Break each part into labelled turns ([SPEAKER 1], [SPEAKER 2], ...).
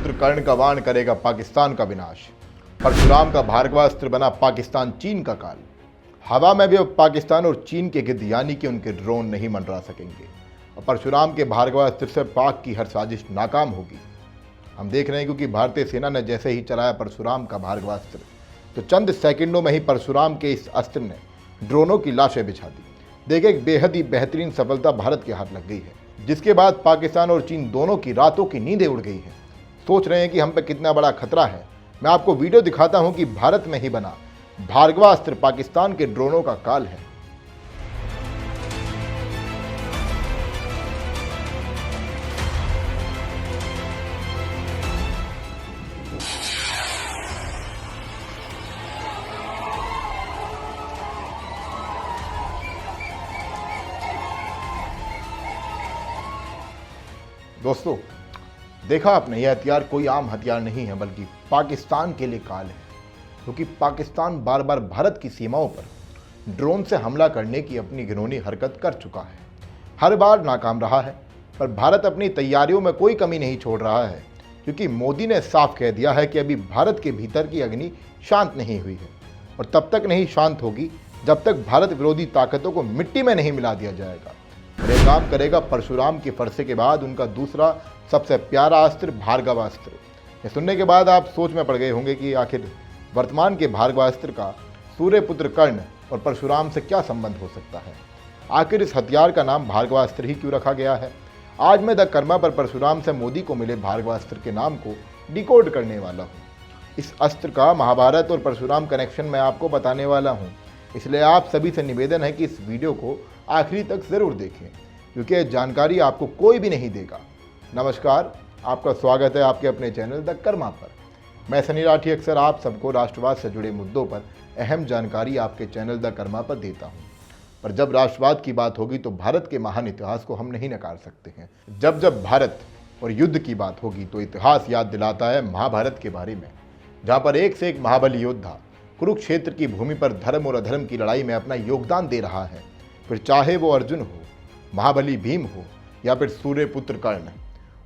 [SPEAKER 1] सूर्यपुत्र कर्ण का वाण करेगा पाकिस्तान का विनाश। परशुराम का भार्गवास्त्र बना पाकिस्तान चीन का काल। हवा में भी अब पाकिस्तान और चीन के गिद्ध यानी कि उनके ड्रोन नहीं मंडरा सकेंगे और परशुराम के भार्गवास्त्र से पाक की हर साजिश नाकाम होगी। हम देख रहे हैं क्योंकि भारतीय सेना ने जैसे ही चलाया परशुराम का भार्गवास्त्र तो चंद सेकंडों में ही परशुराम के इस अस्त्र ने ड्रोनों की लाशें बिछा दी। देखिए, एक बेहद ही बेहतरीन सफलता भारत के हाथ लग गई है, जिसके बाद पाकिस्तान और चीन दोनों की रातों की नींदें उड़ गई हैं। सोच रहे हैं कि हम पे कितना बड़ा खतरा है। मैं आपको वीडियो दिखाता हूं कि भारत में ही बना भार्गवास्त्र पाकिस्तान के ड्रोनों का काल है। दोस्तों, देखा आपने, यह हथियार कोई आम हथियार नहीं है बल्कि पाकिस्तान के लिए काल है, क्योंकि पाकिस्तान बार बार भारत की सीमाओं पर ड्रोन से हमला करने की अपनी घिनौनी हरकत कर चुका है। हर बार नाकाम रहा है, पर भारत अपनी तैयारियों में कोई कमी नहीं छोड़ रहा है, क्योंकि मोदी ने साफ कह दिया है कि अभी भारत के भीतर की अग्नि शांत नहीं हुई है और तब तक नहीं शांत होगी जब तक भारत विरोधी ताकतों को मिट्टी में नहीं मिला दिया जाएगा। यह काम करेगा परशुराम के फरसे के बाद उनका दूसरा सबसे प्यारा अस्त्र भार्गवास्त्र। ये सुनने के बाद आप सोच में पड़ गए होंगे कि आखिर वर्तमान के भार्गवास्त्र का सूर्यपुत्र कर्ण और परशुराम से क्या संबंध हो सकता है। आखिर इस हथियार का नाम भार्गवास्त्र ही क्यों रखा गया है। आज मैं द कर्मा पर परशुराम से मोदी को मिले भार्गवास्त्र के नाम को डिकोड करने वाला हूँ। इस अस्त्र का महाभारत और परशुराम कनेक्शन मैं आपको बताने वाला हूँ, इसलिए आप सभी से निवेदन है कि इस वीडियो को आखिरी तक ज़रूर देखें, क्योंकि यह जानकारी आपको कोई भी नहीं देगा। नमस्कार, आपका स्वागत है आपके अपने चैनल द कर्मा पर। मैं सनी राठी अक्सर आप सबको राष्ट्रवाद से जुड़े मुद्दों पर अहम जानकारी आपके चैनल द कर्मा पर देता हूं, पर जब राष्ट्रवाद की बात होगी तो भारत के महान इतिहास को हम नहीं नकार सकते हैं। जब जब भारत और युद्ध की बात होगी तो इतिहास याद दिलाता है महाभारत के बारे में, जहाँ पर एक से एक महाबली योद्धा कुरुक्षेत्र की भूमि पर धर्म और अधर्म की लड़ाई में अपना योगदान दे रहा है। फिर चाहे वो अर्जुन हो, महाबली भीम हो या फिर सूर्यपुत्र कर्ण।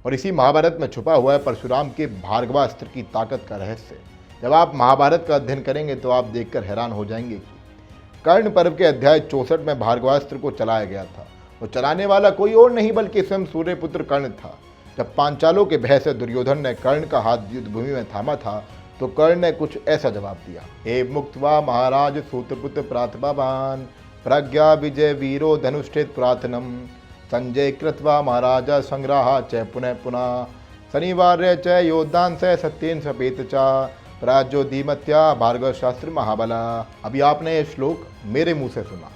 [SPEAKER 1] और इसी महाभारत में छुपा हुआ है परशुराम के भार्गवास्त्र की ताकत का रहस्य। जब आप महाभारत का अध्ययन करेंगे तो आप देखकर हैरान हो जाएंगे कि कर्ण पर्व के अध्याय 64 में भार्गवास्त्र को चलाया गया था और चलाने वाला कोई और नहीं बल्कि स्वयं सूर्यपुत्र कर्ण था। जब पांचालों के भय से दुर्योधन ने कर्ण का हाथ युद्ध भूमि में थामा था तो कर्ण ने कुछ ऐसा जवाब दिया। हे मुक्त्वा महाराज सूतपुत्र प्रातपावान प्रज्ञा विजय वीरो धनुष्ठेत प्रार्थनम संजय कृत्वा महाराजा संग्रह च पुनः पुनः शनिवार्य च योद्धान से सत्येन सपेत चा प्राज्यो धीमत्या भार्गव शास्त्र महाबला। अभी आपने ये श्लोक मेरे मुंह से सुना।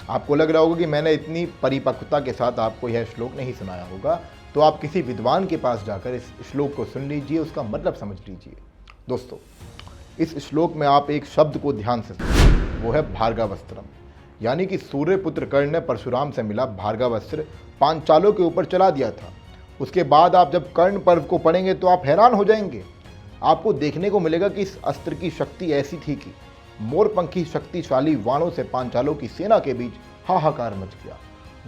[SPEAKER 1] आपको लग रहा होगा कि मैंने इतनी परिपक्वता के साथ आपको यह श्लोक नहीं सुनाया होगा, तो आप किसी विद्वान के पास जाकर इस श्लोक को सुन लीजिए, उसका मतलब समझ लीजिए। दोस्तों, इस श्लोक में आप एक शब्द को ध्यान से सुनिए, वो है भार्गवास्त्रम, यानी कि सूर्यपुत्र कर्ण ने परशुराम से मिला भार्गवास्त्र पांचालों के ऊपर चला दिया था। उसके बाद आप जब कर्ण पर्व को पढ़ेंगे तो आप हैरान हो जाएंगे। आपको देखने को मिलेगा कि इस अस्त्र की शक्ति ऐसी थी कि मोरपंखी शक्तिशाली वाणों से पांचालों की सेना के बीच हाहाकार मच गया।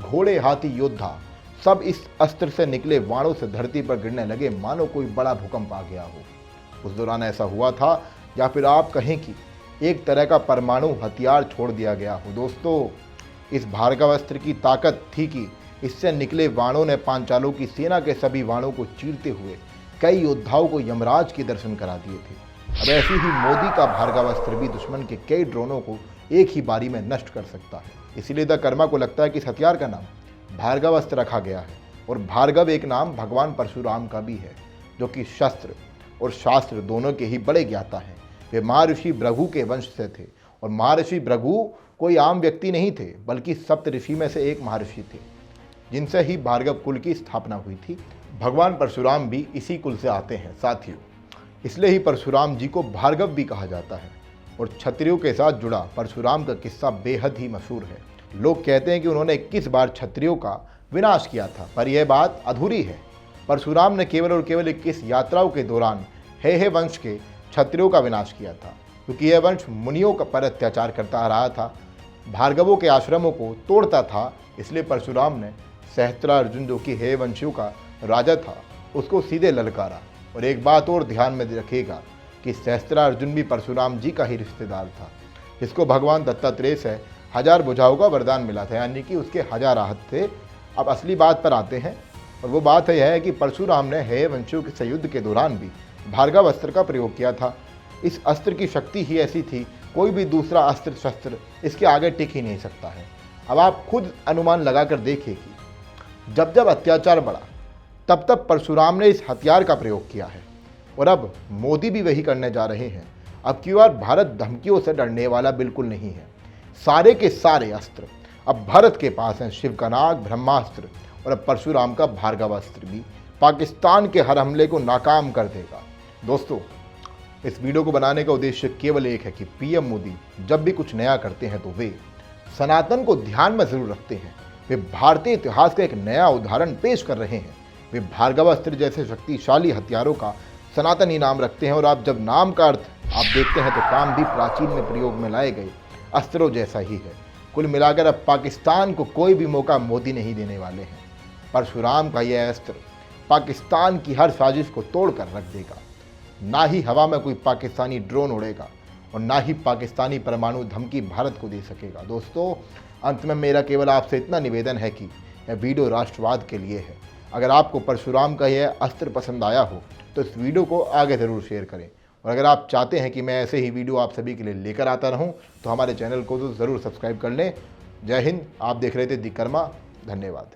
[SPEAKER 1] घोड़े, हाथी, योद्धा सब इस अस्त्र से निकले वाणों से धरती पर गिरने लगे, मानो कोई बड़ा भूकंप आ गया हो। उस दौरान ऐसा हुआ था, या फिर आप कहें कि एक तरह का परमाणु हथियार छोड़ दिया गया हो। दोस्तों, इस भार्गवास्त्र की ताकत थी कि इससे निकले वाणों ने पांचालों की सेना के सभी वाणों को चीरते हुए कई योद्धाओं को यमराज के दर्शन करा दिए थे। अब ऐसी ही मोदी का भार्गवास्त्र भी दुश्मन के कई ड्रोनों को एक ही बारी में नष्ट कर सकता है। इसीलिए द कर्मा को लगता है कि इस हथियार का नाम भार्गवास्त्र रखा गया है। और भार्गव एक नाम भगवान परशुराम का भी है, जो कि शस्त्र और शास्त्र दोनों के ही बड़े ज्ञाता हैं। वे महर्षि भृगु के वंश से थे और महर्षि भृगु कोई आम व्यक्ति नहीं थे, बल्कि सप्त ऋषि में से एक महर्षि थे, जिनसे ही भार्गव कुल की स्थापना हुई थी। भगवान परशुराम भी इसी कुल से आते हैं साथियों, इसलिए ही परशुराम जी को भार्गव भी कहा जाता है। और क्षत्रियों के साथ जुड़ा परशुराम का किस्सा बेहद ही मशहूर है। लोग कहते हैं कि उन्होंने 21 बार क्षत्रियों का विनाश किया था, पर यह बात अधूरी है। परशुराम ने केवल और केवल 21 यात्राओं के दौरान हे वंश के क्षत्रियों का विनाश किया था, क्योंकि यह वंश मुनियों पर अत्याचार करता आ रहा था, भार्गवों के आश्रमों को तोड़ता था। इसलिए परशुराम ने सहस्त्रार्जुन, जो कि हे वंशियों का राजा था, उसको सीधे ललकारा और एक बात और ध्यान में रखिएगा कि सहस्त्रार्जुन भी परशुराम जी का ही रिश्तेदार था, जिसको भगवान दत्तात्रेय से 1000 भुजाओं का वरदान मिला था, यानी कि उसके 1000 आहत थे। अब असली बात पर आते हैं, और वो बात यह है कि परशुराम ने हेय वंशियों के युद्ध के दौरान भी भार्गव अस्त्र का प्रयोग किया था। इस अस्त्र की शक्ति ही ऐसी थी, कोई भी दूसरा अस्त्र शस्त्र इसके आगे टिक ही नहीं सकता है। अब आप खुद अनुमान लगाकर देखिए कि जब जब अत्याचार बढ़ा तब तब परशुराम ने इस हथियार का प्रयोग किया है, और अब मोदी भी वही करने जा रहे हैं। अब की बार भारत धमकियों से डरने वाला बिल्कुल नहीं है। सारे के सारे अस्त्र अब भारत के पास हैं। शिव का नाग ब्रह्मास्त्र और अब परशुराम का भार्गव अस्त्र भी पाकिस्तान के हर हमले को नाकाम कर देगा। दोस्तों, इस वीडियो को बनाने का उद्देश्य केवल एक है कि पीएम मोदी जब भी कुछ नया करते हैं तो वे सनातन को ध्यान में जरूर रखते हैं। वे भारतीय इतिहास का एक नया उदाहरण पेश कर रहे हैं। वे भार्गव अस्त्र जैसे शक्तिशाली हथियारों का सनातनी नाम रखते हैं, और आप जब नाम का अर्थ आप देखते हैं तो काम भी प्राचीन में प्रयोग में लाए गए अस्त्रों जैसा ही है। कुल मिलाकर अब पाकिस्तान को कोई भी मौका मोदी नहीं देने वाले हैं। परशुराम का यह अस्त्र पाकिस्तान की हर साजिश को तोड़ कर रख देगा। ना ही हवा में कोई पाकिस्तानी ड्रोन उड़ेगा और ना ही पाकिस्तानी परमाणु धमकी भारत को दे सकेगा। दोस्तों, अंत में मेरा केवल आपसे इतना निवेदन है कि यह वीडियो राष्ट्रवाद के लिए है। अगर आपको परशुराम का यह अस्त्र पसंद आया हो तो इस वीडियो को आगे ज़रूर शेयर करें, और अगर आप चाहते हैं कि मैं ऐसे ही वीडियो आप सभी के लिए लेकर आता रहूं तो हमारे चैनल को तो ज़रूर सब्सक्राइब कर लें। जय हिंद। आप देख रहे थे दी कर्मा। धन्यवाद।